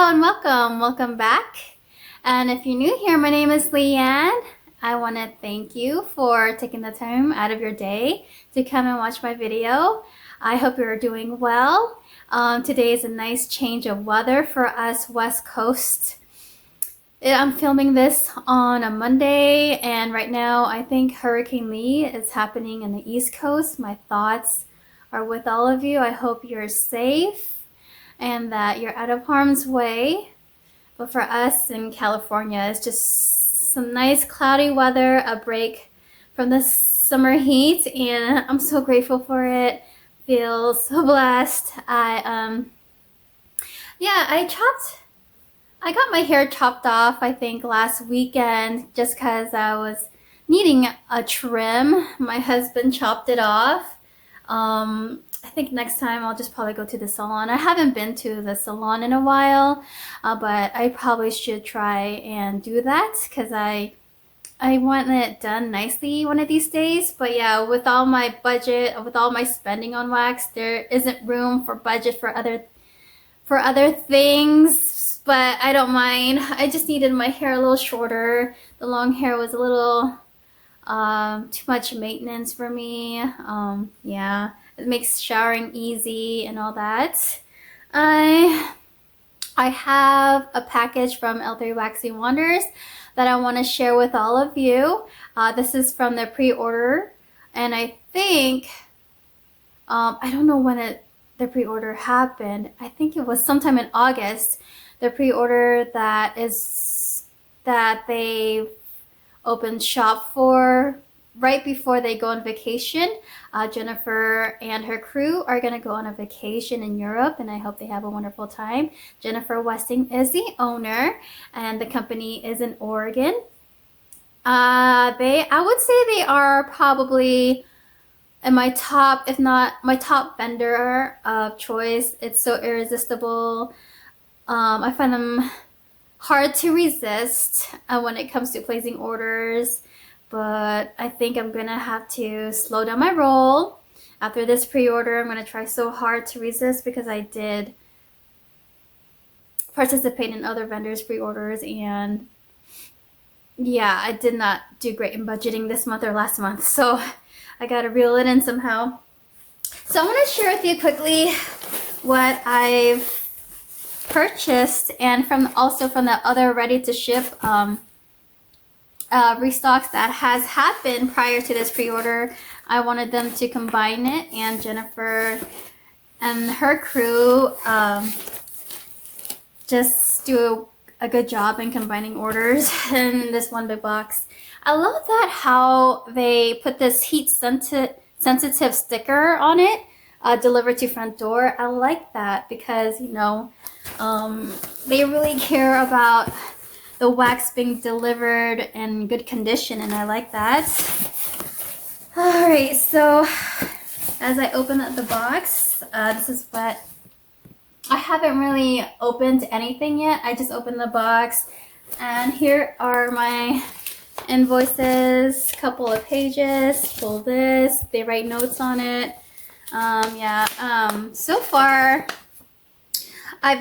and welcome back. And if you're new here, my name is Leanne. I want to thank you for taking the time out of your day to come and watch my video. I hope you're doing well. Today is a nice change of weather for us West Coast. I'm filming this on a Monday, and right now I think Hurricane Lee is happening in the East Coast. My thoughts are with all of you. I hope you're safe and that you're out of harm's way. But for us in California, it's just some nice cloudy weather, a break from the summer heat, and I'm so grateful for it. Feel so blessed. I got my hair chopped off, I think last weekend, just because I was needing a trim. My husband chopped it off. I think next time I'll just probably go to the salon. I haven't been to the salon in a while, but I probably should try and do that because I want it done nicely one of these days. But yeah, with all my budget, with all my spending on wax, there isn't room for budget for other things, but I don't mind. I just needed my hair a little shorter. The long hair was a little too much maintenance for me. Yeah, it makes showering easy and all that. I have a package from L3 Waxy Wonders that I want to share with all of you. This is from the pre-order, and I think I don't know when the pre-order happened. I think it was sometime in August. The pre-order that they opened shop for right before they go on vacation. Jennifer and her crew are going to go on a vacation in Europe, and I hope they have a wonderful time. Jennifer Westing is the owner, and the company is in Oregon. I would say they are probably in my top, if not my top vendor of choice. It's so irresistible. I find them hard to resist when it comes to placing orders, but I think I'm gonna have to slow down my roll after this pre-order. I'm gonna try so hard to resist because I did participate in other vendors' pre-orders, and yeah, I did not do great in budgeting this month or last month, so I gotta reel it in somehow. So I want to share with you quickly what I've purchased, and also from the other ready to ship restocks that has happened prior to this pre-order. I wanted them to combine it, and Jennifer and her crew just do a good job in combining orders in this one big box. I love that how they put this heat sensitive sticker on it, delivered to front door. I like that because, you know, they really care about the wax being delivered in good condition, and I like that. All right, so as I open up the box, this is what I haven't really opened anything yet. I just opened the box, and here are my invoices, couple of pages. Pull this, they write notes on it. So far I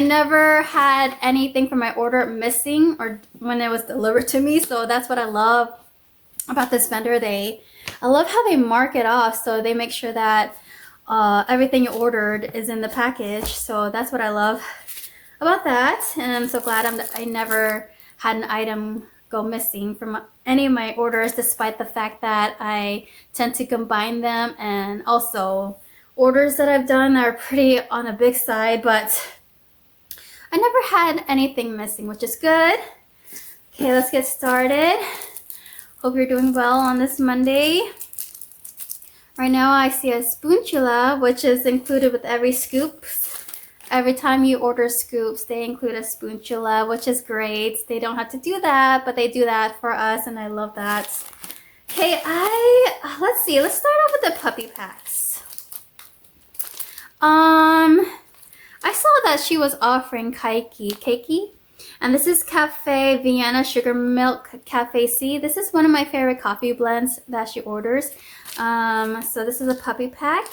never had anything from my order missing or when it was delivered to me. So that's what I love about this vendor. I love how they mark it off, so they make sure that everything you ordered is in the package. So that's what I love about that, and I'm so glad I never had an item go missing from any of my orders, despite the fact that I tend to combine them, and also orders that I've done are pretty on the big side, but I never had anything missing, which is good. Okay, let's get started. Hope you're doing well on this Monday. Right now I see a spoonchula, which is included with every scoop. Every time you order scoops, they include a spoonchula, which is great. They don't have to do that, but they do that for us, and I love that. Okay, let's see. Let's start off with the puppy packs. I saw that she was offering keiki, and this is Cafe Vienna Sugar Milk Cafe C. This is one of my favorite coffee blends that she orders. So this is a puppy pack.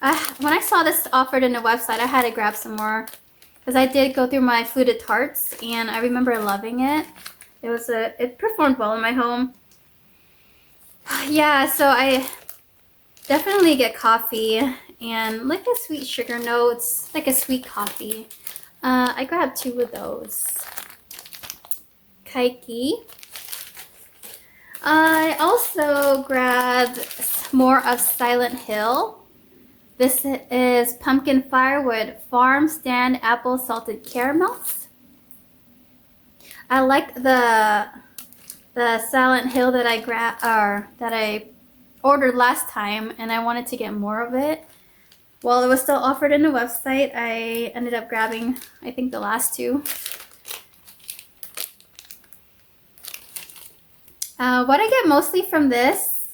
When I saw this offered in the website, I had to grab some more because I did go through my fluted tarts and I remember loving it. It performed well in my home. Yeah, so I definitely get coffee and like a sweet sugar notes, like a sweet coffee. I grabbed 2 of those. Kaiki. I also grabbed more of Silent Hill. This is pumpkin firewood farm stand apple salted caramels. I like the Silent Hill that I ordered last time, and I wanted to get more of it. While it was still offered in the website, I ended up grabbing, I think, the last 2. What I get mostly from this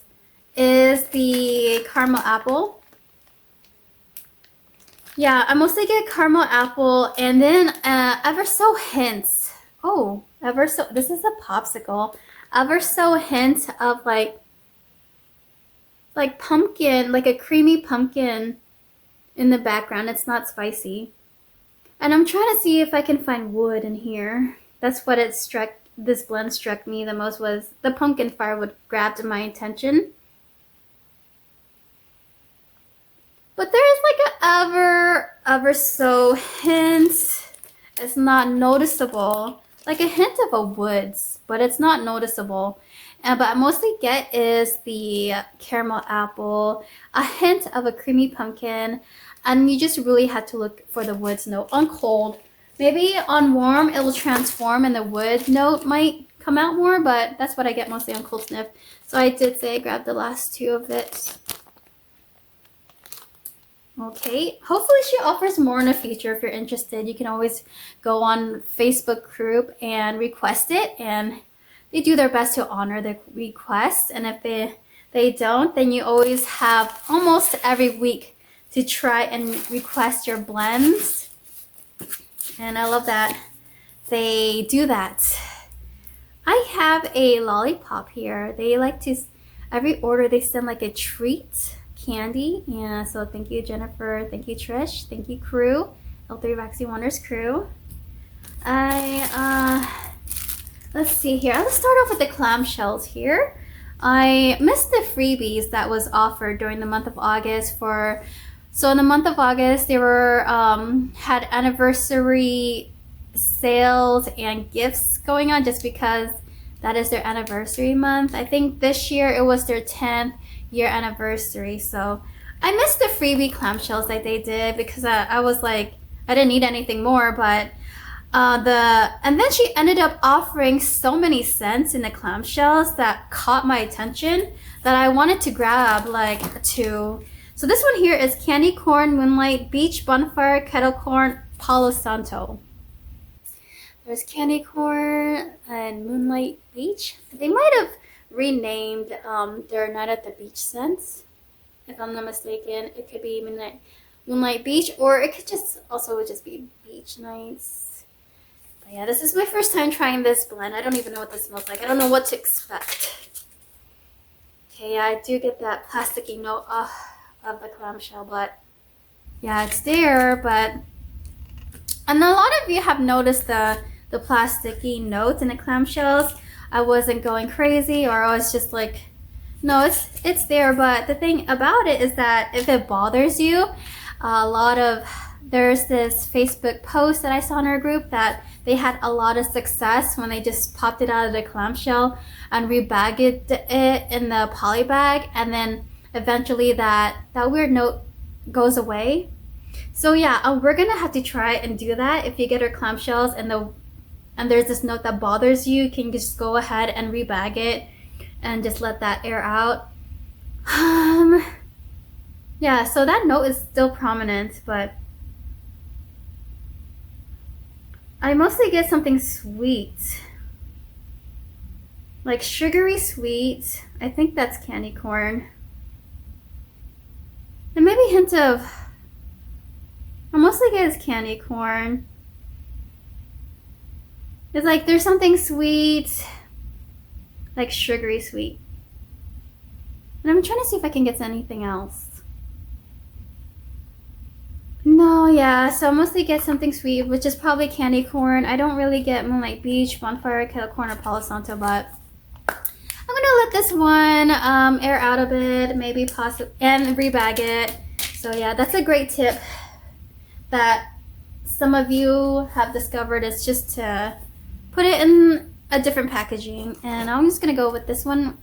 is the caramel apple. Yeah, I mostly get caramel apple and then ever so hints. Oh, this is a popsicle. Ever so hint of like pumpkin, like a creamy pumpkin in the background. It's not spicy. And I'm trying to see if I can find wood in here. That's what this blend struck me the most, was the pumpkin firewood grabbed my attention. But there is like a ever so hint. It's not noticeable. Like a hint of a woods, but it's not noticeable. But I mostly get is the caramel apple, a hint of a creamy pumpkin, and you just really had to look for the woods note on cold. Maybe on warm it will transform and the wood note might come out more, but that's what I get mostly on cold sniff. So I did say I grabbed the last 2 of it. Okay, hopefully she offers more in the future. If you're interested, you can always go on Facebook group and request it, and they do their best to honor the request. And if they don't, then you always have almost every week to try and request your blends. And I love that they do that. I have a lollipop here. They like to, every order they send like a treat candy. Yeah, so thank you, Jennifer. Thank you, Trish. Thank you, crew. L3 Waxy Wonders crew. Let's see here. Let's start off with the clamshells here. I missed the freebies that was offered during the month of August so in the month of August, they were had anniversary sales and gifts going on just because that is their anniversary month. I think this year it was their 10th year anniversary. So I missed the freebie clamshells that they did because I was like, I didn't need anything more, but and then she ended up offering so many scents in the clamshells that caught my attention that I wanted to grab like 2. So this one here is Candy Corn, Moonlight, Beach, Bonfire, Kettle Corn, Palo Santo. There's Candy Corn and Moonlight Beach. They might have renamed their Night at the Beach scents, if I'm not mistaken. It could be Moonlight Beach, or it could just be Beach Nights. But yeah, this is my first time trying this blend. I don't even know what this smells like. I don't know what to expect. Okay, yeah, I do get that plasticky note of the clamshell, but yeah, it's there. And a lot of you have noticed the plasticky notes in the clamshells. I wasn't going crazy, or I was just like, no, it's there. But the thing about it is that if it bothers you, there's this Facebook post that I saw in our group that they had a lot of success when they just popped it out of the clamshell and rebagged it in the poly bag, and then eventually that weird note goes away. So yeah, we're gonna have to try and do that. If you get our clamshells and there's this note that bothers you, you can just go ahead and rebag it and just let that air out. Yeah, so that note is still prominent, but I mostly get something sweet, like sugary sweet. I think that's candy corn. And maybe a hint of, I mostly get is candy corn. It's like there's something sweet, like sugary sweet. And I'm trying to see if I can get anything else. Oh yeah, so I mostly get something sweet, which is probably candy corn. I don't really get Moonlight Beach, Bonfire, Kettle Corn, or Palo Santo, but I'm gonna let this one air out a bit, maybe possibly, and rebag it. So yeah, that's a great tip that some of you have discovered, is just to put it in a different packaging. And I'm just gonna go with this one,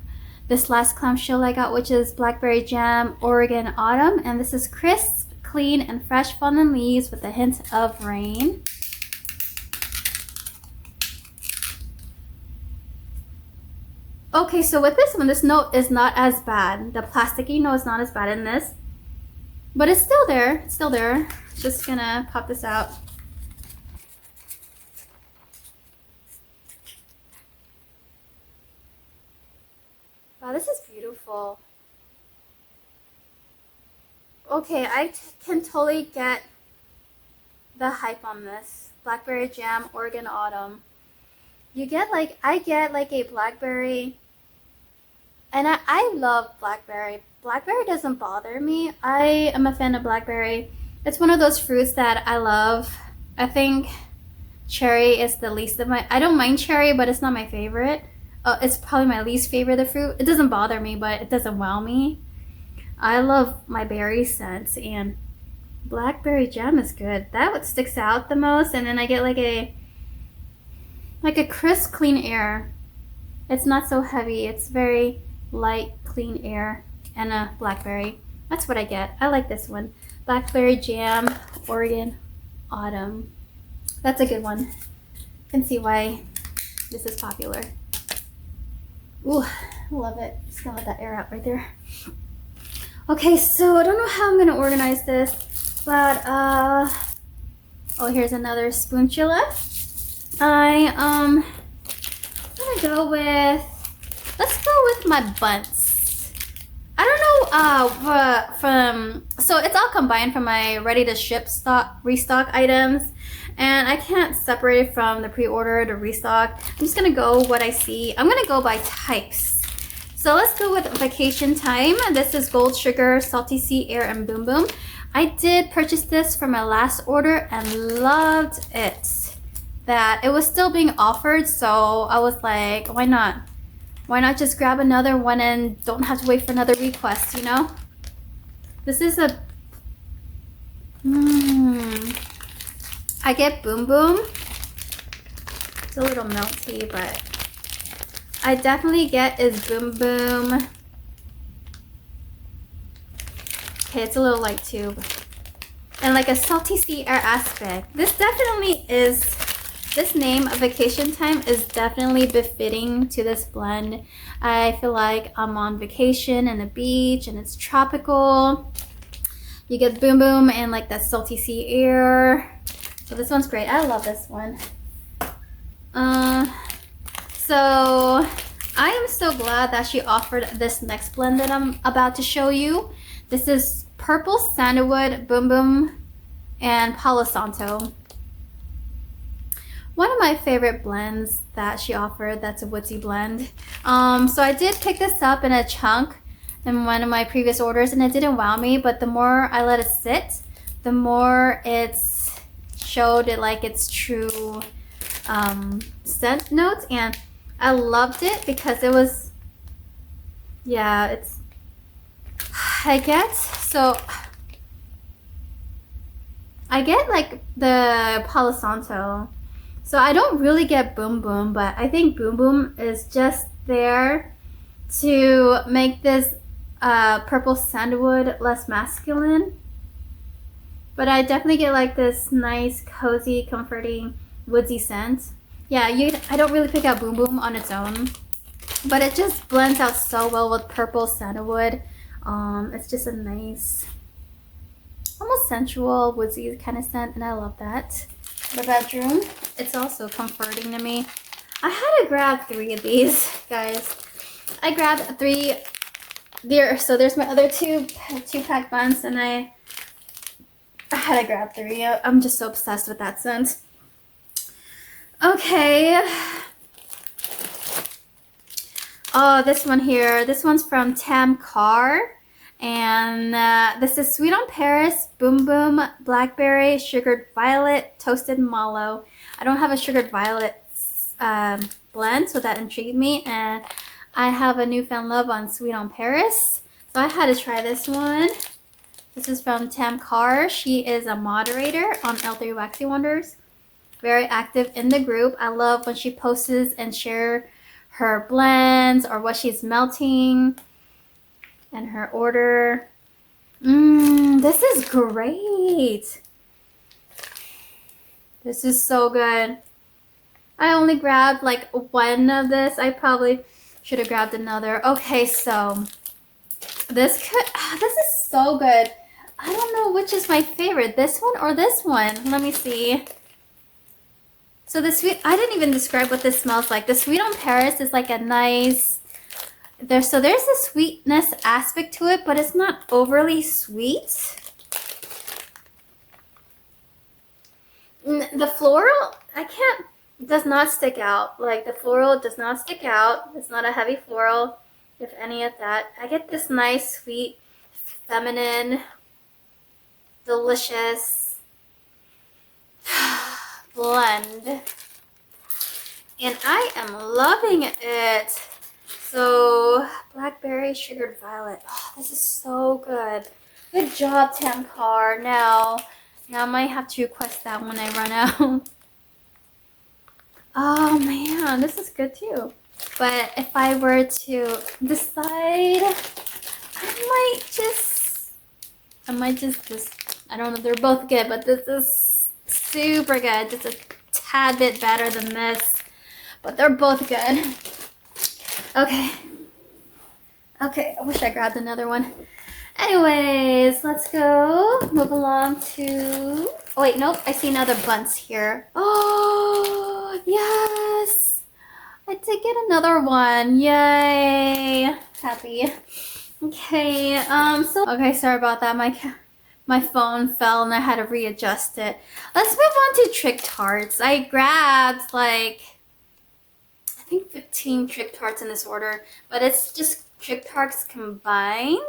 this last clamshell I got, which is Blackberry Jam Oregon Autumn, and this is crisp, clean, and fresh fallen leaves with a hint of rain. Okay, so with this one, this note is not as bad. The plasticky note is not as bad in this, but it's still there. It's still there. Just gonna pop this out. Wow, this is beautiful. Okay, I can totally get the hype on this. Blackberry Jam Oregon Autumn. You get like, I get like a blackberry, and I love blackberry. Blackberry doesn't bother me. I am a fan of blackberry. It's one of those fruits that I love. I think cherry is the least of my, I don't mind cherry, but it's not my favorite. It's probably my least favorite of fruit. It doesn't bother me, but it doesn't wow me. I love my berry scents, and blackberry jam is good. That what sticks out the most, and then I get like a crisp, clean air. It's not so heavy. It's very light, clean air, and a blackberry. That's what I get. I like this one. Blackberry Jam Oregon Autumn. That's a good one. You can see why this is popular. Ooh, I love it. Just gonna let that air out right there. Okay, so I don't know how I'm gonna organize this, but oh, here's another spoonchilla. I'm gonna go with, let's go with my buns. I don't know so it's all combined from my ready to ship restock items, and I can't separate it from the pre-order to restock. I'm just gonna go what I see. I'm gonna go by types. So let's go with Vacation Time. This is Gold Sugar, Salty Sea Air, and Boom Boom. I did purchase this for my last order and loved it. That it was still being offered, so I was like, why not? Why not just grab another one and don't have to wait for another request, you know? This is a, I get Boom Boom. It's a little melty, but I definitely get is Boom Boom. Okay, it's a little light too. And like a salty sea air aspect. This definitely is, this name of Vacation Time is definitely befitting to this blend. I feel like I'm on vacation and the beach and it's tropical. You get Boom Boom and like that salty sea air. So this one's great. I love this one. So I am so glad that she offered this next blend that I'm about to show you. This is Purple Sandalwood, Boom Boom, and Palo Santo. One of my favorite blends that she offered, that's a woodsy blend. So I did pick this up in a chunk in one of my previous orders, and it didn't wow me, but the more I let it sit, the more it's showed it like its true scent notes, and I loved it because it was, yeah, it's, I get like the Palo Santo. So I don't really get Boom Boom, but I think Boom Boom is just there to make this purple sandalwood less masculine. But I definitely get like this nice, cozy, comforting, woodsy scent. Yeah, I don't really pick out Boom Boom on its own, but it just blends out so well with purple sandalwood. It's just a nice, almost sensual, woodsy kind of scent, and I love that. The bedroom, it's also comforting to me. I had to grab 3 of these, guys. I grabbed 3 there, so there's my other two pack buns, and I had to grab 3. I'm just so obsessed with that scent. Okay. Oh, this one here. This one's from Tam Carr. And this is Sweet on Paris, Boom Boom, Blackberry, Sugared Violet, Toasted Mallow. I don't have a Sugared Violet blend, so that intrigued me. And I have a newfound love on Sweet on Paris, so I had to try this one. This is from Tam Carr. She is a moderator on L3 Waxy Wonders. Very active in the group. I love when she posts and shares her blends or what she's melting and her order. This is great. This is so good. I only grabbed like one of this. I probably should have grabbed another. Okay, so this is so good. I don't know which is my favorite, this one or this one. Let me see. So the sweet, I didn't even describe what this smells like. The Sweet on Paris is like a nice, there's a sweetness aspect to it, but it's not overly sweet. The floral, does not stick out. Like the floral does not stick out. It's not a heavy floral, if any of that. I get this nice, sweet, feminine, delicious blend. And I am loving it. So, Blackberry, Sugared Violet. Oh, this is so good. Good job, Tam Carr. Now I might have to request that when I run out. Oh man, this is good too. But if I were to decide, I might just, I don't know, they're both good, but this is super good. Just a tad bit better than this, but they're both good. Okay, I wish I grabbed another one. Anyways, let's go move along to, oh wait, nope, I see another bunce here. Oh, yes, I did get another one. Yay, happy. Okay, okay, sorry about that. My phone fell and I had to readjust it. Let's move on to Trick Tarts. I grabbed like, I think 15 Trick Tarts in this order, but it's just Trick Tarts combined.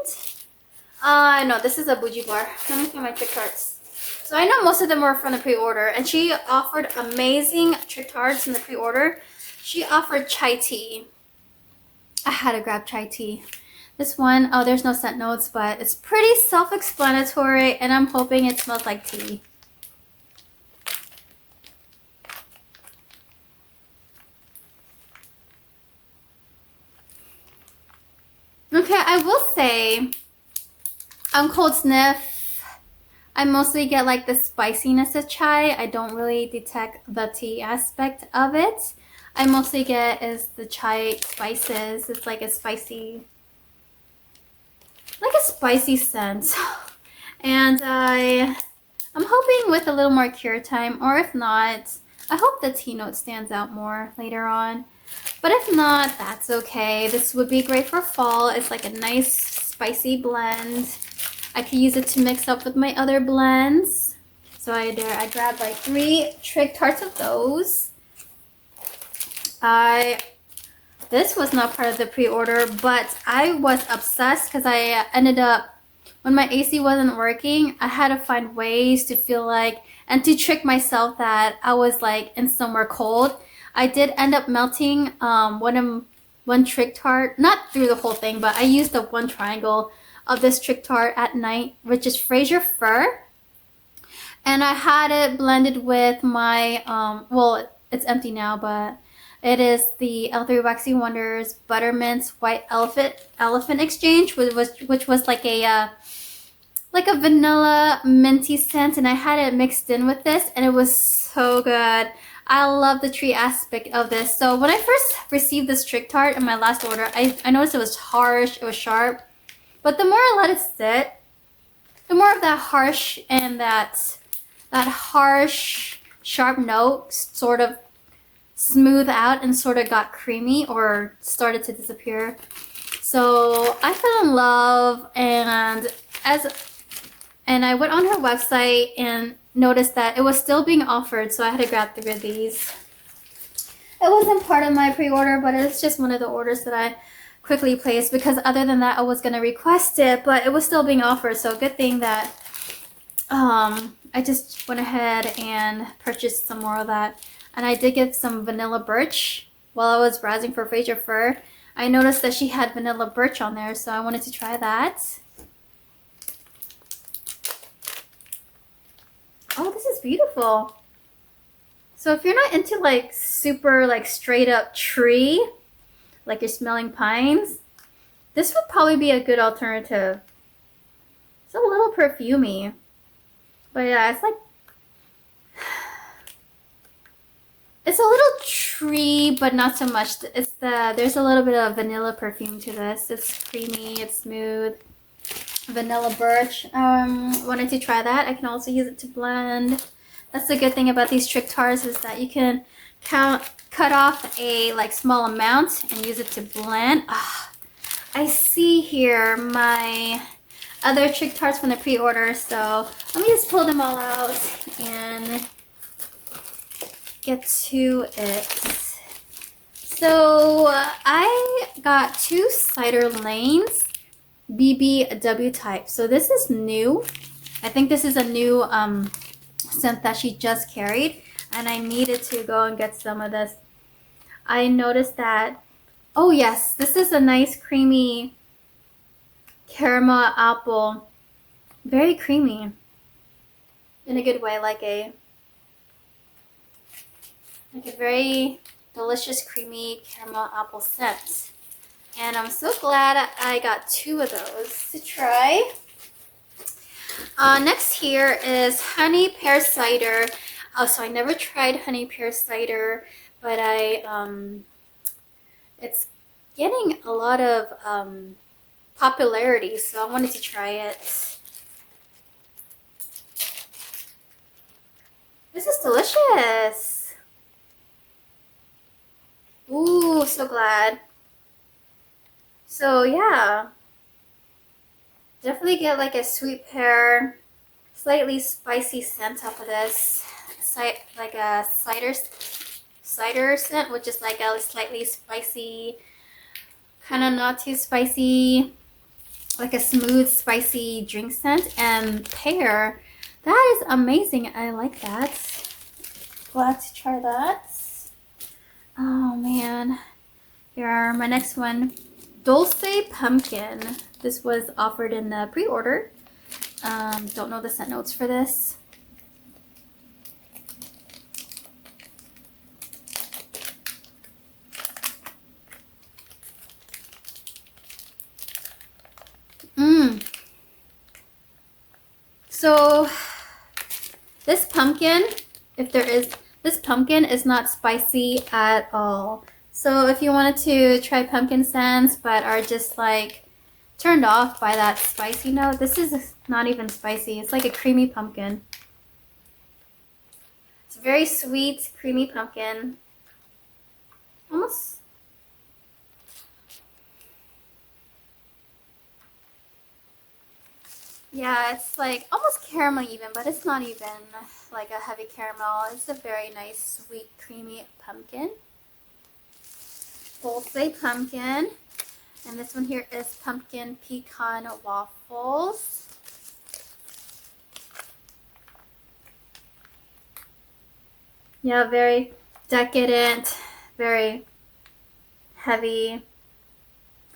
No, this is a bougie bar. Let me find my Trick Tarts. So I know most of them were from the pre-order, and she offered amazing Trick Tarts in the pre-order. She offered chai tea. I had to grab chai tea. This one, oh, there's no scent notes, but it's pretty self-explanatory, and I'm hoping it smells like tea. Okay, I will say, on cold sniff, I mostly get like the spiciness of chai. I don't really detect the tea aspect of it. I mostly get is the chai spices. It's like a spicy scent. And I'm hoping with a little more cure time, or if not, I hope the tea note stands out more later on. But if not, that's okay. This would be great for fall. It's like a nice spicy blend. I could use it to mix up with my other blends. So I grabbed like 3 Trick Tarts of those. This was not part of the pre-order, but I was obsessed because I ended up, when my AC wasn't working, I had to find ways to feel like, and to trick myself that I was like in somewhere cold. I did end up melting one Trick Tart, not through the whole thing, but I used the one triangle of this Trick Tart at night, which is Fraser Fir. And I had it blended with my, well, it's empty now, but it is the L3 Waxy Wonders Buttermint White Elephant Exchange, which was like a vanilla minty scent, and I had it mixed in with this, and it was so good. I love the tree aspect of this. So when I first received this Trick Tart in my last order, I noticed it was harsh, it was sharp, but the more I let it sit, the more of that harsh and that harsh, sharp note sort of smooth out and sort of got creamy or started to disappear. So I fell in love, and I went on her website and noticed that it was still being offered, so I had to grab 3 of these. It wasn't part of my pre-order, but it's just one of the orders that I quickly placed, because other than that I was gonna request it, but it was still being offered. So good thing that I just went ahead and purchased some more of that. And I did get some vanilla birch while I was browsing for Fraser Fur. I noticed that she had vanilla birch on there, so I wanted to try that. Oh, this is beautiful. So if you're not into like super like straight up tree, like you're smelling pines, this would probably be a good alternative. It's a little perfumey. But yeah, it's like, it's a little tree, but not so much. There's a little bit of vanilla perfume to this. It's creamy, it's smooth. Vanilla birch. Wanted to try that. I can also use it to blend. That's the good thing about these trick tars, is that you can cut off a like small amount and use it to blend. I see here my other trick tars from the pre-order, so let me just pull them all out and get to it. So I got 2 cider lanes BBW type. So this is new. I think this is a new scent that she just carried, and I needed to go and get some of this. I noticed that, oh yes, this is a nice creamy caramel apple. Very creamy in a good way, like a very delicious creamy caramel apple scent. And I'm so glad I got 2 of those to try. Next here is honey pear cider. So I never tried honey pear cider, but it's getting a lot of popularity, so I wanted to try it. This is delicious. Ooh, so glad. So yeah, definitely get like a sweet pear, slightly spicy scent off of this. Like a cider scent, which is like a slightly spicy, kind of not too spicy, like a smooth spicy drink scent. And pear, that is amazing. I like that. Glad to try that. Oh man, here are my next one. Dulce pumpkin. This was offered in the pre-order. Don't know the scent notes for this. So this pumpkin, this pumpkin is not spicy at all. So if you wanted to try pumpkin scents but are just like turned off by that spicy note, this is not even spicy. It's like a creamy pumpkin. It's very sweet, creamy pumpkin. Almost. Yeah, it's like almost caramel even, but it's not even like a heavy caramel. It's a very nice, sweet, creamy pumpkin. Dulce pumpkin. And this one here is pumpkin pecan waffles. Yeah, very decadent, very heavy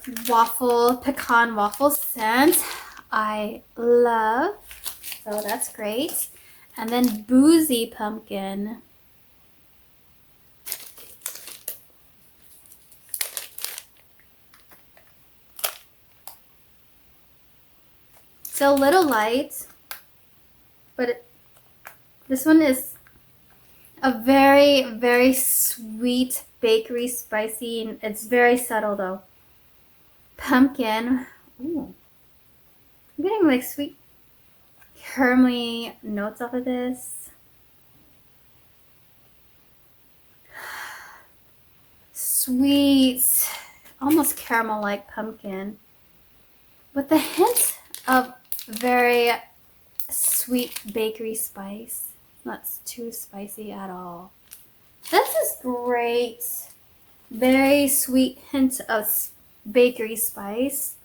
pecan waffle scent. I love. So that's great. And then boozy pumpkin. It's a little light, but this one is a very, very sweet bakery spicy, and it's very subtle though. Pumpkin. Ooh. I'm getting like sweet caramelly notes off of this. Sweet, almost caramel-like pumpkin with a hint of very sweet bakery spice. Not too spicy at all. This is great. Very sweet hint of bakery spice.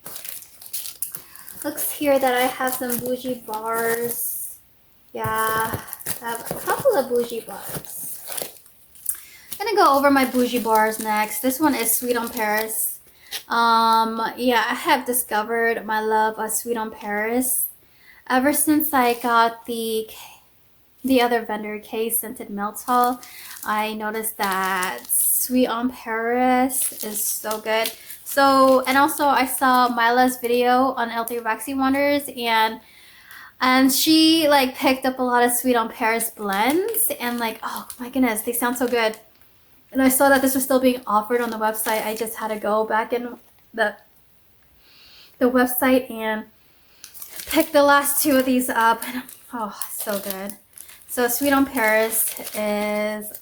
Looks here that I have some bougie bars. Yeah, I have a couple of bougie bars. I'm gonna go over my bougie bars next. This one is Sweet on Paris. Yeah, I have discovered my love of Sweet on Paris ever since I got the other vendor, K Scented Menthol. I noticed that Sweet on Paris is so good. So, and also I saw Mila's video on L3 Waxy Wonders, and she like picked up a lot of Sweet on Paris blends, and like, oh my goodness, they sound so good. And I saw that this was still being offered on the website. I just had to go back in the website and pick the last two of these up. And oh, so good. So Sweet on Paris is,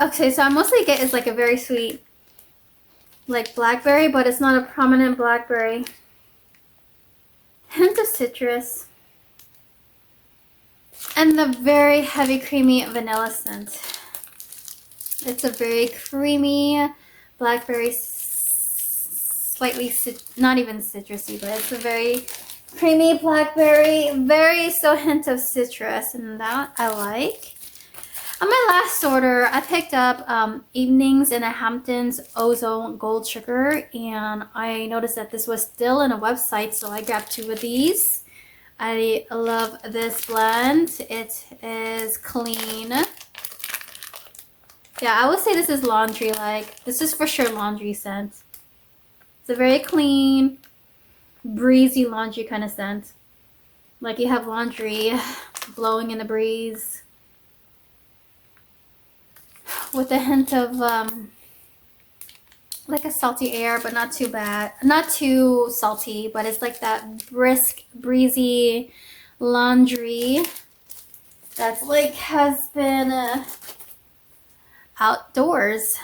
okay, so I mostly get is like a very sweet, like blackberry, but it's not a prominent blackberry. Hint of citrus. And the very heavy creamy vanilla scent. It's a very creamy blackberry, slightly, not even citrusy, but it's a very creamy blackberry, very so hint of citrus, and that I like. On my last order, I picked up Evenings in the Hamptons Ozone Gold Sugar, and I noticed that this was still in a website, so I grabbed two of these. I love this blend. It is clean. Yeah, I would say this is laundry-like. This is for sure laundry scent. It's a very clean, breezy laundry kind of scent. Like you have laundry blowing in the breeze. With a hint of like a salty air, but not too bad. Not too salty, but it's like that brisk, breezy laundry that's like has been outdoors,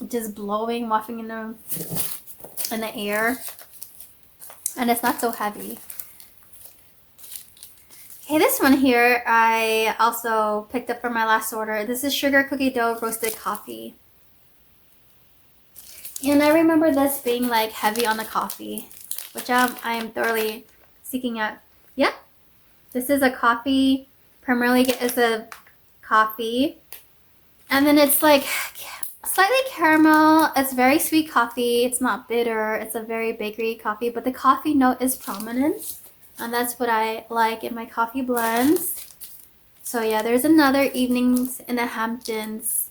just blowing, wafting in the air, and it's not so heavy. Okay, this one here I also picked up for my last order. This is Sugar Cookie Dough Roasted Coffee. And I remember this being like heavy on the coffee, which I am thoroughly seeking out. Yeah, this is a coffee, primarily it's a coffee. And then it's like slightly caramel. It's very sweet coffee. It's not bitter. It's a very bakery coffee, but the coffee note is prominent. And that's what I like in my coffee blends. So yeah, there's another Evenings in the Hamptons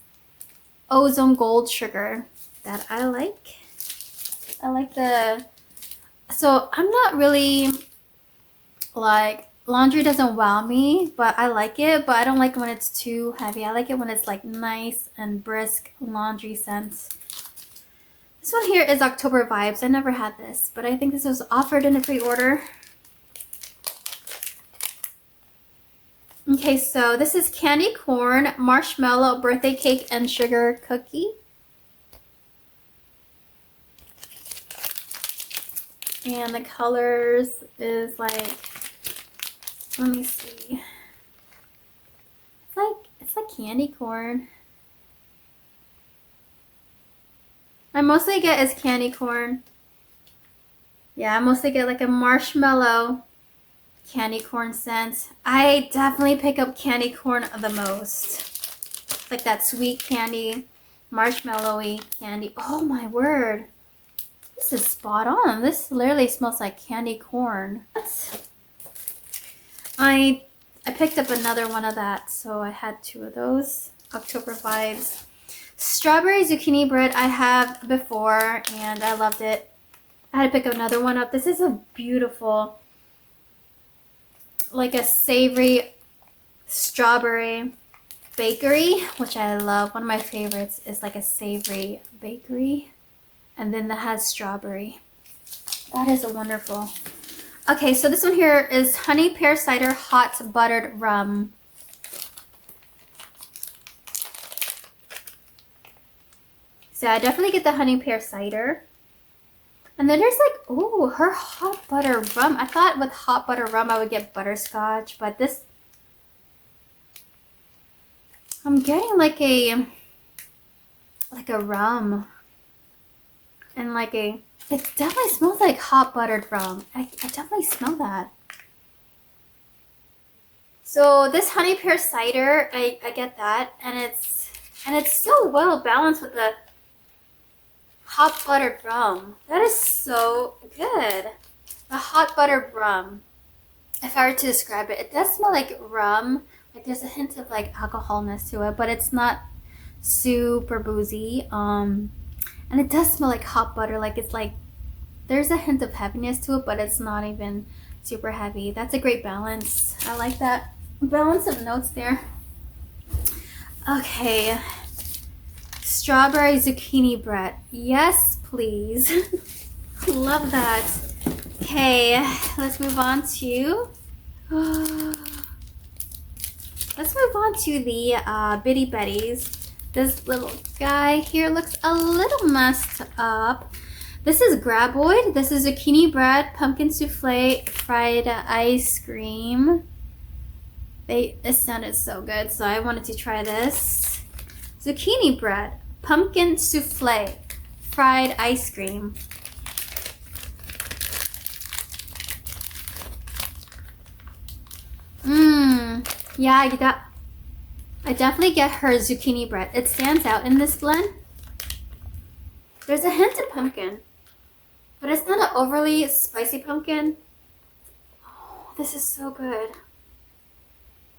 Ozone Gold Sugar that I like. I like so I'm not really like, laundry doesn't wow me, but I like it, but I don't like it when it's too heavy. I like it when it's like nice and brisk laundry scents. This one here is October Vibes. I never had this, but I think this was offered in a pre-order. Okay, so this is candy corn, marshmallow, birthday cake, and sugar cookie. And the colors is like, let me see. It's like candy corn. I mostly get is candy corn. Yeah, I mostly get like a marshmallow candy corn scent. I definitely pick up candy corn the most. Like that sweet candy, marshmallowy candy. Oh my word. This is spot on. This literally smells like candy corn. I picked up another one of that, so I had two of those. October Vibes. Strawberry zucchini bread I have before, and I loved it. I had to pick another one up. This is a beautiful, like a savory strawberry bakery, which I love. One of my favorites is like a savory bakery, and then that has strawberry. That is a wonderful. Okay, so this one here is honey pear cider hot buttered rum. So I definitely get the honey pear cider. And then there's like, oh, her hot butter rum. I thought with hot butter rum I would get butterscotch, but this, I'm getting like a like a rum. And like it definitely smells like hot buttered rum. I definitely smell that. So this honey pear cider, I get that, and it's so well balanced with the hot buttered rum. That is so good. The hot buttered rum. If I were to describe it, it does smell like rum. Like there's a hint of like alcoholness to it, but it's not super boozy. And it does smell like hot butter. Like it's like there's a hint of heaviness to it, but it's not even super heavy. That's a great balance. I like that balance of notes there. Okay. Strawberry zucchini bread. Yes, please. Love that. Okay, let's move on to the Bitty Betties. This little guy here looks a little messed up. This is graboid. This is zucchini bread, pumpkin souffle, fried ice cream. It sounded so good, so I wanted to try this. Zucchini bread, pumpkin souffle, fried ice cream. Yeah, I definitely get her zucchini bread. It stands out in this blend. There's a hint of pumpkin, but it's not an overly spicy pumpkin. Oh, this is so good.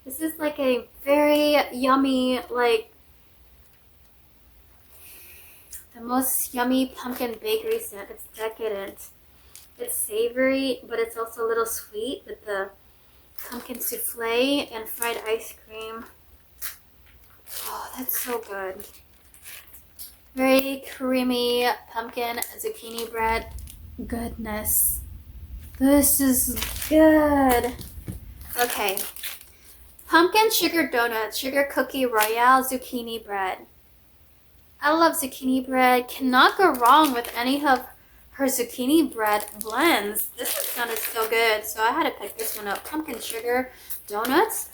This is like a very yummy, like the most yummy pumpkin bakery snack. It's decadent. It's savory, but it's also a little sweet with the pumpkin souffle and fried ice cream. Oh, that's so good. Very creamy pumpkin zucchini bread. Goodness. This is good. Okay. Pumpkin sugar donut, sugar cookie royale zucchini bread. I love zucchini bread. Cannot go wrong with any of her zucchini bread blends. This sounded so good, so I had to pick this one up. Pumpkin sugar donuts.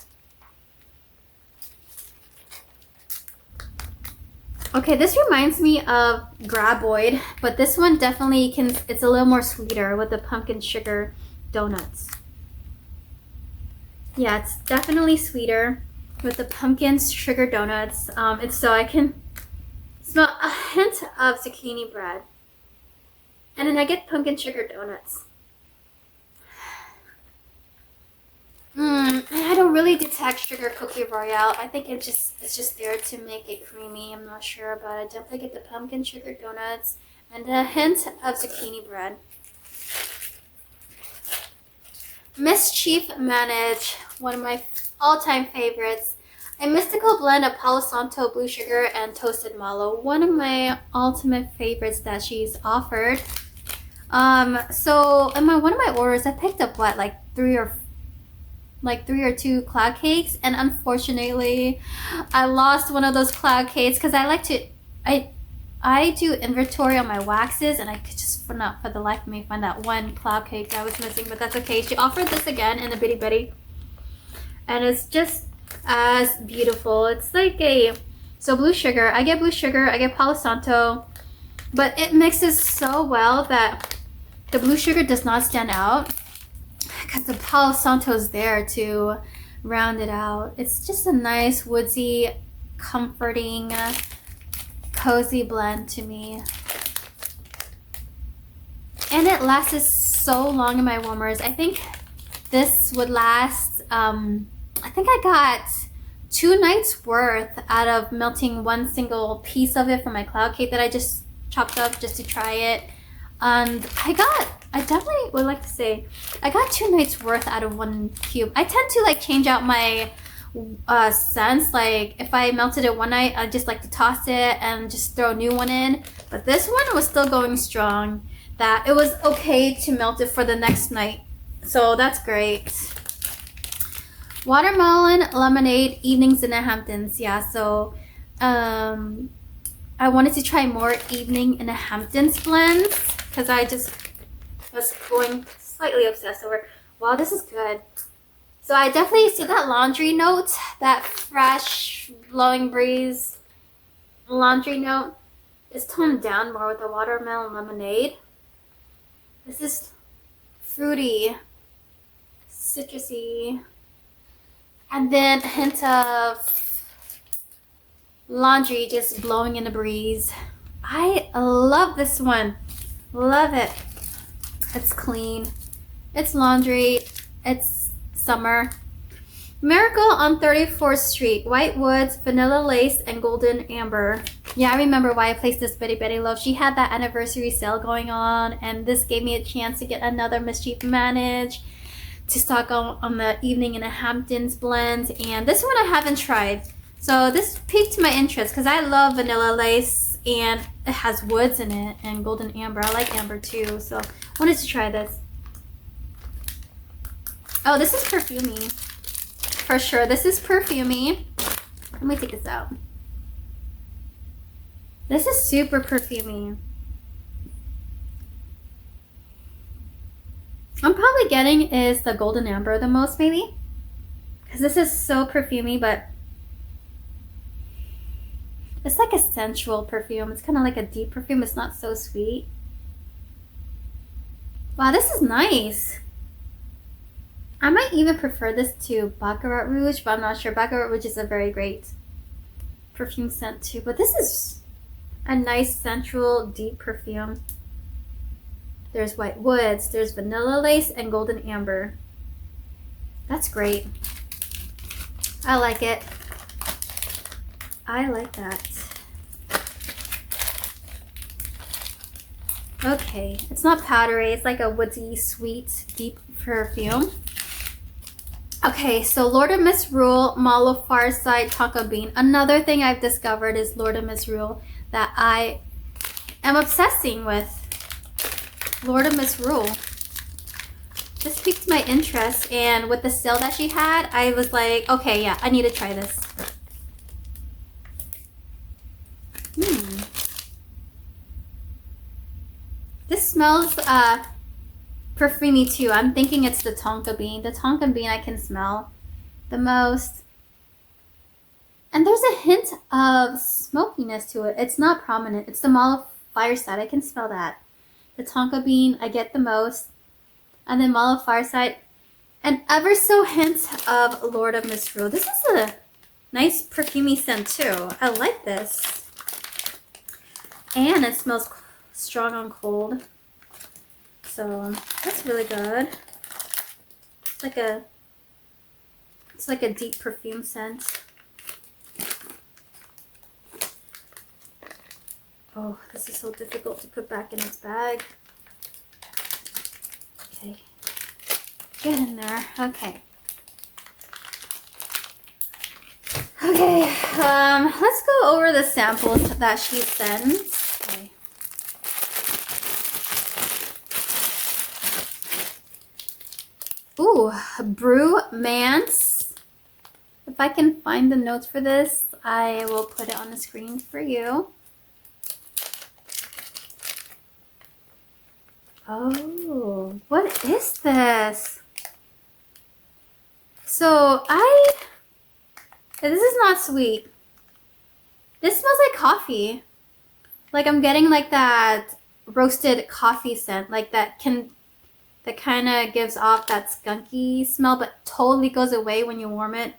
Okay, this reminds me of graboid, but this one definitely it's a little more sweeter with the pumpkin sugar donuts. Yeah, it's definitely sweeter with the pumpkin sugar donuts. So I can smell a hint of zucchini bread. And then I get pumpkin sugar donuts. I don't really detect sugar cookie royale. I think it's just there to make it creamy. I'm not sure, but I definitely get the pumpkin sugar donuts and a hint of zucchini bread. Mischief Manage, one of my all-time favorites. A mystical blend of Palo Santo, blue sugar, and toasted mallow. One of my ultimate favorites that she's offered. So in one of my orders, I picked up like three or two cloud cakes, and unfortunately, I lost one of those cloud cakes because I do inventory on my waxes, and I could just for the life of me find that one cloud cake that was missing, but that's okay. She offered this again in the Bitty Betty, and it's just as beautiful. It's like so blue sugar. I get blue sugar. I get Palo Santo, but it mixes so well that the blue sugar does not stand out because the Palo Santo is there to round it out. It's just a nice woodsy, comforting, cozy blend to me. And it lasts so long in my warmers. I think this would last, I think I got 2 nights worth out of melting one single piece of it from my cloud cake that I just chopped up just to try it. And I definitely would like to say, I got 2 nights worth out of one cube. I tend to like change out my scents. Like if I melted it one night, I just like to toss it and just throw a new one in. But this one was still going strong, that it was okay to melt it for the next night. So that's great. Watermelon lemonade evenings in the Hamptons. Yeah, so I wanted to try more evening in the Hamptons blends because I just was going slightly obsessed over, wow, this is good. So I definitely see that laundry note, that fresh blowing breeze laundry note. It's toned down more with the watermelon lemonade. This is fruity, citrusy, and then a hint of laundry just blowing in the breeze. I love this one. Love it. It's clean. It's laundry. It's summer. Miracle on 34th Street. White Woods, Vanilla Lace, and Golden Amber. Yeah, I remember why I placed this Bitty Betty Love. She had that anniversary sale going on, and this gave me a chance to get another Mischief Manage to stock on the Evening in the Hamptons blend. And this one I haven't tried. So this piqued my interest because I love Vanilla Lace, and it has woods in it, and Golden Amber. I like amber too, so I wanted to try this. Oh, this is perfumey. For sure, this is perfumey. Let me take this out. This is super perfumey. I'm probably getting is the Golden Amber the most, maybe. Because this is so perfumey, but it's like a sensual perfume. It's kind of like a deep perfume. It's not so sweet. Wow, this is nice. I might even prefer this to Baccarat Rouge, but I'm not sure. Baccarat Rouge is a very great perfume scent too. But this is a nice, sensual, deep perfume. There's White Woods, there's Vanilla Lace, and Golden Amber. That's great. I like it. I like that. Okay, it's not powdery. It's like a woodsy, sweet, deep perfume. Okay, so Lord of Misrule, Malo Farside, Tonka Bean. Another thing I've discovered is Lord of Misrule that I am obsessing with. Lord of Misrule. This piqued my interest, and with the sale that she had, I was like, okay, yeah, I need to try this. This smells perfumey too. I'm thinking it's the Tonka Bean. The Tonka Bean I can smell the most. And there's a hint of smokiness to it. It's not prominent. It's the Malo Fireside. I can smell that. The Tonka Bean I get the most. And then Malo Fireside. And ever so hint of Lord of Misrule. This is a nice perfumey scent too. I like this. And it smells strong on cold. So that's really good. It's like a deep perfume scent. Oh, this is so difficult to put back in its bag. Okay. Get in there. Okay. Okay, let's go over the samples that she sends. Okay. Ooh, Brewmance. If I can find the notes for this, I will put it on the screen for you. Oh, what is this? So this is not sweet. This smells like coffee. Like I'm getting like that roasted coffee scent, like that kind of gives off that skunky smell, but totally goes away when you warm it.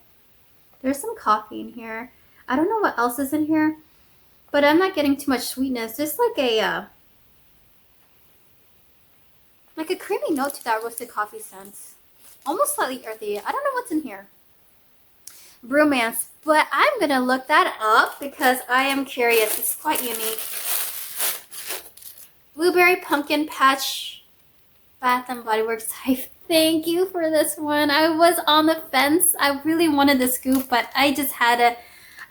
There's some coffee in here. I don't know what else is in here, but I'm not getting too much sweetness. Just like a creamy note to that roasted coffee scent. Almost slightly earthy. I don't know what's in here. Brewmance, but I'm gonna look that up because I am curious. It's quite unique. Blueberry Pumpkin Patch Bath and Body Works. I thank you for this one. I was on the fence. I really wanted the scoop, but I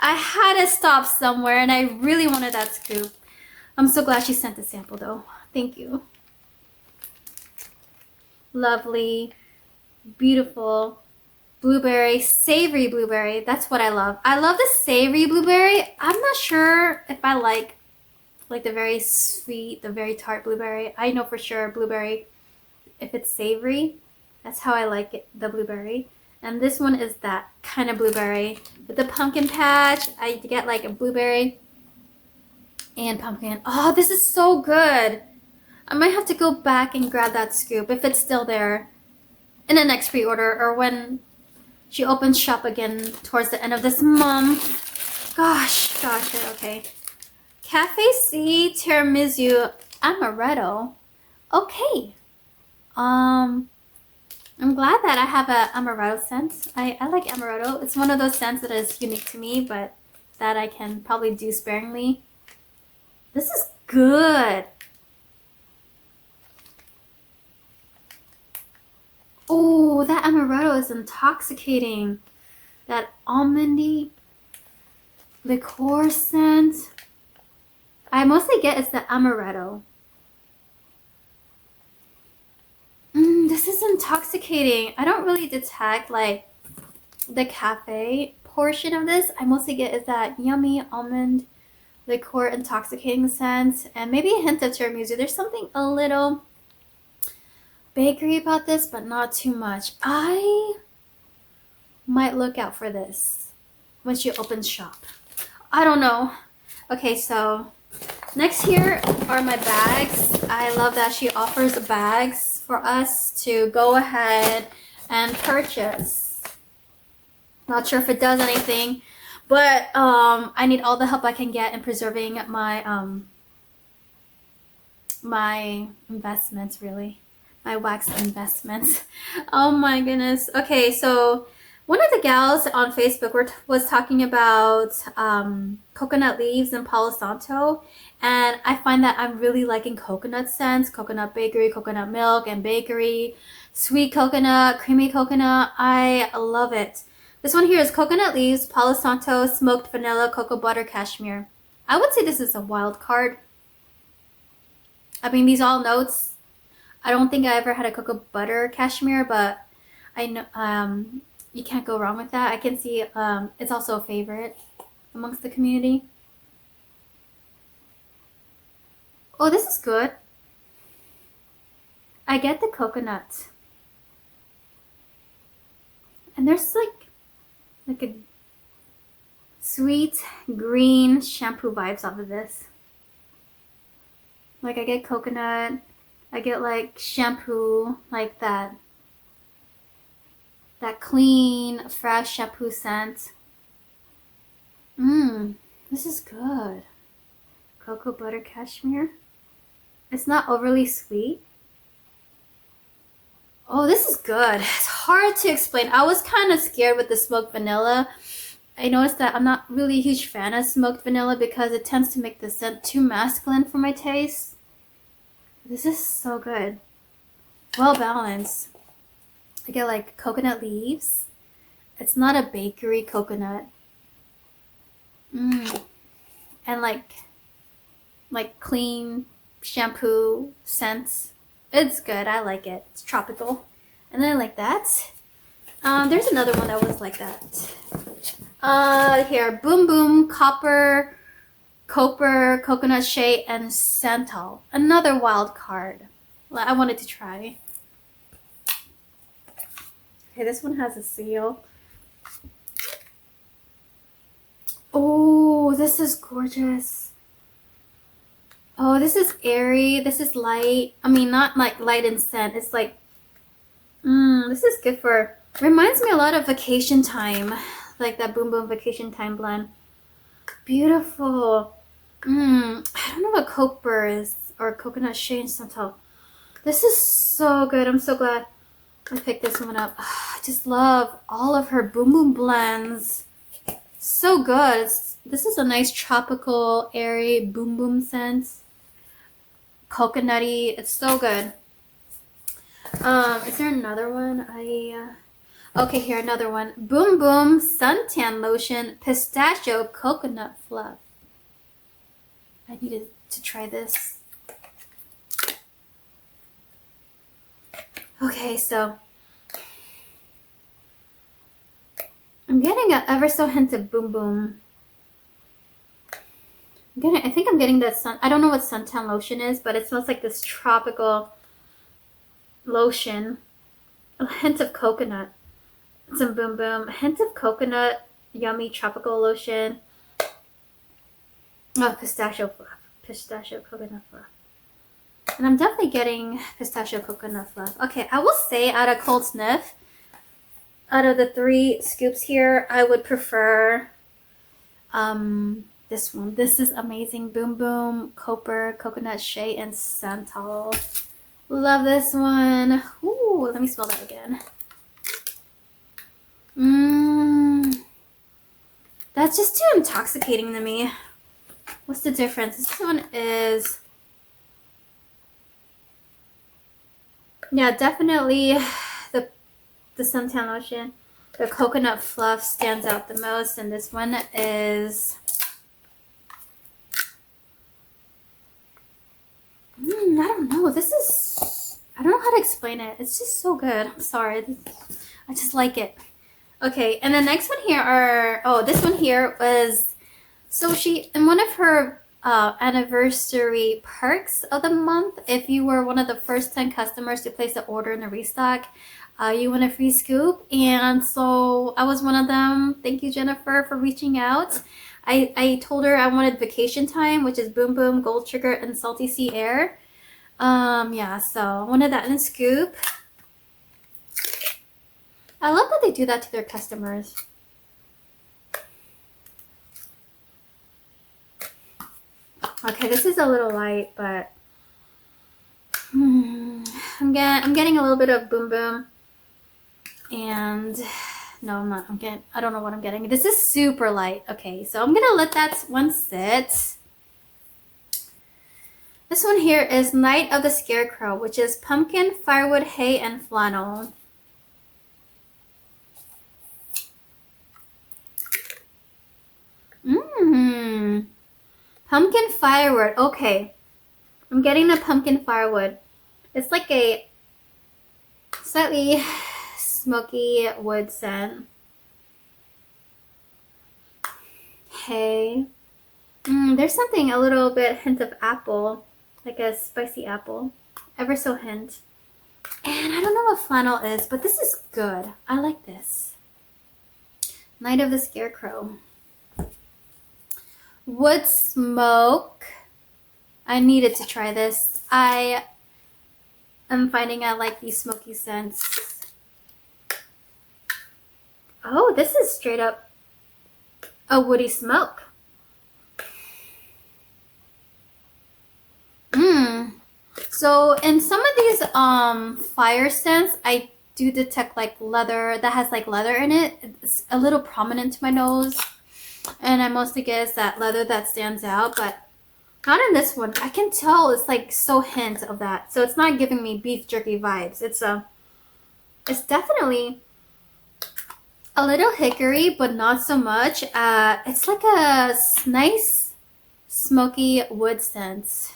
had to stop somewhere, and I really wanted that scoop. I'm so glad she sent the sample though. Thank you. Lovely, beautiful blueberry, savory blueberry. That's what I love. I love the savory blueberry. I'm not sure if I like the very sweet, the very tart blueberry. I know for sure blueberry, if it's savory, that's how I like it, the blueberry. And this one is that kind of blueberry. With the pumpkin patch, I get like a blueberry and pumpkin. Oh, this is so good. I might have to go back and grab that scoop if it's still there in the next pre-order or when she opens shop again towards the end of this month. Gosh, okay. Cafe C Tiramisu Amaretto. Okay. I'm glad that I have a amaretto scent. I like amaretto. It's one of those scents that is unique to me, but that I can probably do sparingly. This is good. Oh, that amaretto is intoxicating. That almondy liqueur scent. I mostly get is the amaretto. This is intoxicating. I don't really detect like the cafe portion of this. I mostly get is that yummy almond liqueur intoxicating scent and maybe a hint of tiramisu. There's something a little bakery about this, but not too much. I might look out for this when she opens shop. I don't know. Okay, so next here are my bags. I love that she offers bags for us to go ahead and purchase. Not sure if it does anything, but I need all the help I can get in preserving my my investments, really. My wax investments. Oh my goodness. Okay, so one of the gals on Facebook was talking about coconut leaves and Palo Santo, and I find that I'm really liking coconut scents, coconut bakery, coconut milk and bakery, sweet coconut, creamy coconut. I love it. This one here is coconut leaves, Palo Santo, smoked vanilla, cocoa butter, cashmere. I would say this is a wild card. I mean, these all notes. I don't think I ever had a cocoa butter cashmere, but I know you can't go wrong with that. I can see it's also a favorite amongst the community. Oh, this is good. I get the coconut. And there's like a sweet green shampoo vibes off of this. Like I get coconut, I get like shampoo, like that clean, fresh shampoo scent. This is good. Cocoa butter cashmere. It's not overly sweet. Oh, this is good. It's hard to explain. I was kind of scared with the smoked vanilla. I noticed that I'm not really a huge fan of smoked vanilla because it tends to make the scent too masculine for my taste. This is so good. Well balanced. I get like coconut leaves. It's not a bakery coconut. And like clean shampoo scents. It's good. I like it. It's tropical. And then I like that. There's another one that was like that. Here, Boom Boom, Copper, Coconut Shea, and Santal. Another wild card. I wanted to try. Okay, this one has a seal. Oh, this is gorgeous. Oh, this is airy. This is light. I mean, not like light in scent. It's like, this is good for, reminds me a lot of Vacation Time. Like that Boom Boom Vacation Time blend. Beautiful. I don't know what copper is or coconut shea and santal. This is so good. I'm so glad I picked this one up. I just love all of her Boom Boom blends. So good. This is a nice tropical, airy Boom Boom scent. Coconutty. It's so good. Is there another one? Okay, here, another one. Boom Boom Suntan Lotion Pistachio Coconut Fluff. I needed to try this. Okay, so I'm getting an ever so hint of Boom Boom. I think I'm getting that I don't know what suntan lotion is, but it smells like this tropical lotion. A hint of coconut. Some Boom Boom. A hint of coconut, yummy tropical lotion. Oh, pistachio fluff. pistachio coconut fluff. And I'm definitely getting pistachio coconut fluff. Okay, I will say out of cold sniff, out of the 3 scoops here, I would prefer this one. This is amazing. Boom Boom, Copper, Coconut Shea, and Santal. Love this one. Ooh, let me smell that again. That's just too intoxicating to me. What's the difference? This one is... Yeah, definitely the suntan lotion. The coconut fluff stands out the most, and this one is... I don't know. This is... I don't know how to explain it. It's just so good. I'm sorry. I just like it. Okay, and the next one here are... Oh, this one here was... So she... In one of her anniversary perks of the month, if you were one of the first 10 customers to place an order in a restock, you win a free scoop. And so I was one of them. Thank you, Jennifer, for reaching out. I told her I wanted Vacation Time, which is Boom Boom, Gold Trigger, and Salty Sea Air. Yeah, so I wanted that in a scoop. I love that they do that to their customers. Okay, this is a little light, but I'm getting a little bit of Boom Boom, and no, I'm not. I don't know what I'm getting. This is super light. Okay, so I'm gonna let that one sit. This one here is Night of the Scarecrow, which is pumpkin, firewood, hay, and flannel. Pumpkin firewood. Okay. I'm getting the pumpkin firewood. It's like a slightly smoky wood scent. Hay. There's something, a little bit hint of apple. Like a spicy apple. Ever so hint. And I don't know what flannel is, but this is good. I like this. Night of the Scarecrow. Wood smoke. I needed to try this. I am finding I like these smoky scents. Oh, this is straight up a woody smoke. So in some of these fire scents, I do detect like leather that has like leather in it. It's a little prominent to my nose. And I mostly guess that leather that stands out, but not in this one. I can tell it's like so hint of that. So it's not giving me beef jerky vibes. It's definitely a little hickory, but not so much. It's like a nice smoky wood scent.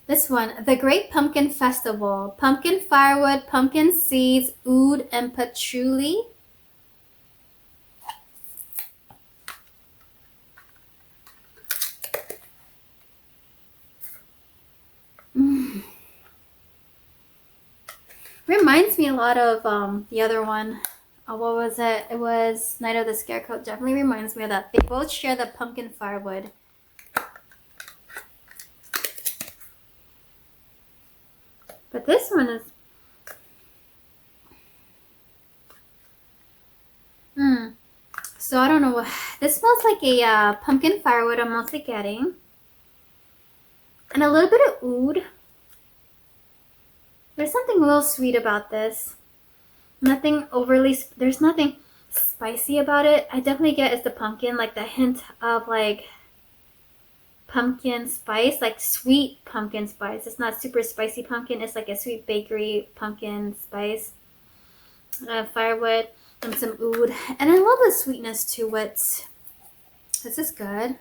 This one, the Great Pumpkin Festival. Pumpkin firewood, pumpkin seeds, oud, and patchouli. Reminds me a lot of the other one. What was it? It was Night of the Scarecrow. Definitely reminds me of that. They both share the pumpkin firewood. But this one is... So I don't know what... This smells like a pumpkin firewood I'm mostly getting. And a little bit of oud. There's something a little sweet about this. Nothing overly... There's nothing spicy about it. I definitely get is the pumpkin. Like the hint of like... pumpkin spice, like sweet pumpkin spice. It's not super spicy pumpkin. It's like a sweet bakery pumpkin spice. Firewood and some oud. And I love the sweetness to it. This is good.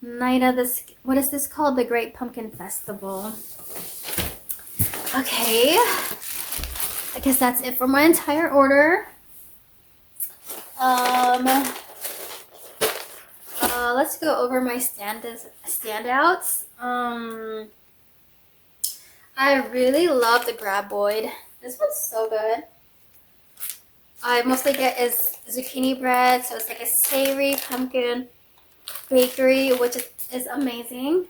Night of the... What is this called? The Great Pumpkin Festival. Okay. I guess that's it for my entire order. Let's go over my standouts. I really love the graboid. This one's so good. I mostly get is zucchini bread, so it's like a savory pumpkin bakery, which is amazing.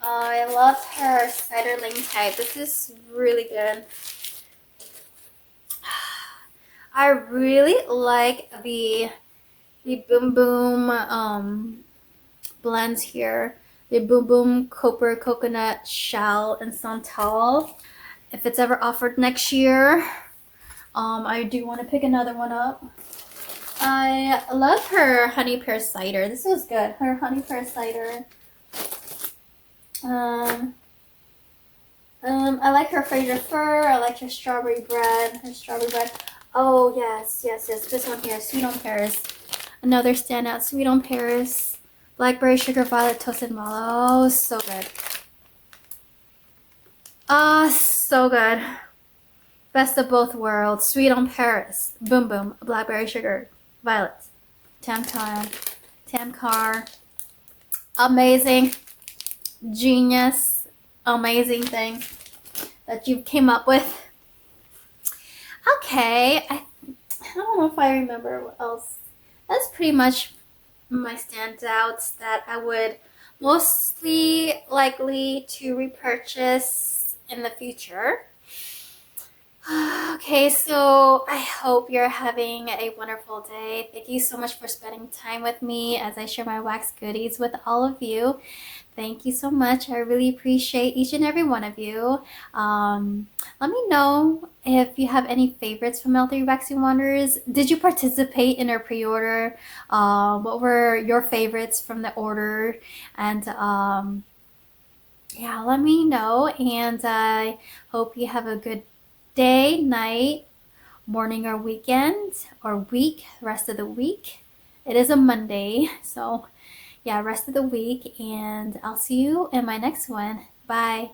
I love her cider ling type. This is really good. I really like the Boom Boom blends here. The Boom Boom Copper Coconut Shell and Santal. If it's ever offered next year, I do want to pick another one up. I love her honey pear cider. This is good. Her honey pear cider. I like her Fraser Fir. I like her strawberry bread. Her strawberry bread. Oh yes, yes, yes. This one here, sweet on Paris. Another standout, sweet on Paris. Blackberry sugar violet toasted mallow. Oh, so good. Ah, so good. Best of both worlds. Sweet on Paris. Boom boom. Blackberry sugar violet. Tamcar. Amazing. Genius. Amazing thing that you came up with. Okay, I don't know if I remember what else. That's pretty much my standouts that I would mostly likely to repurchase in the future. Okay, so I hope you're having a wonderful day. Thank you so much for spending time with me as I share my wax goodies with all of you. Thank you so much. I really appreciate each and every one of you. Let me know if you have any favorites from L3 Waxy Wonders. Did you participate in our pre-order? What were your favorites from the order? And yeah, let me know. And I hope you have a good day, night, morning, or weekend, or week, rest of the week. It is a Monday, so yeah, rest of the week, and I'll see you in my next one. Bye.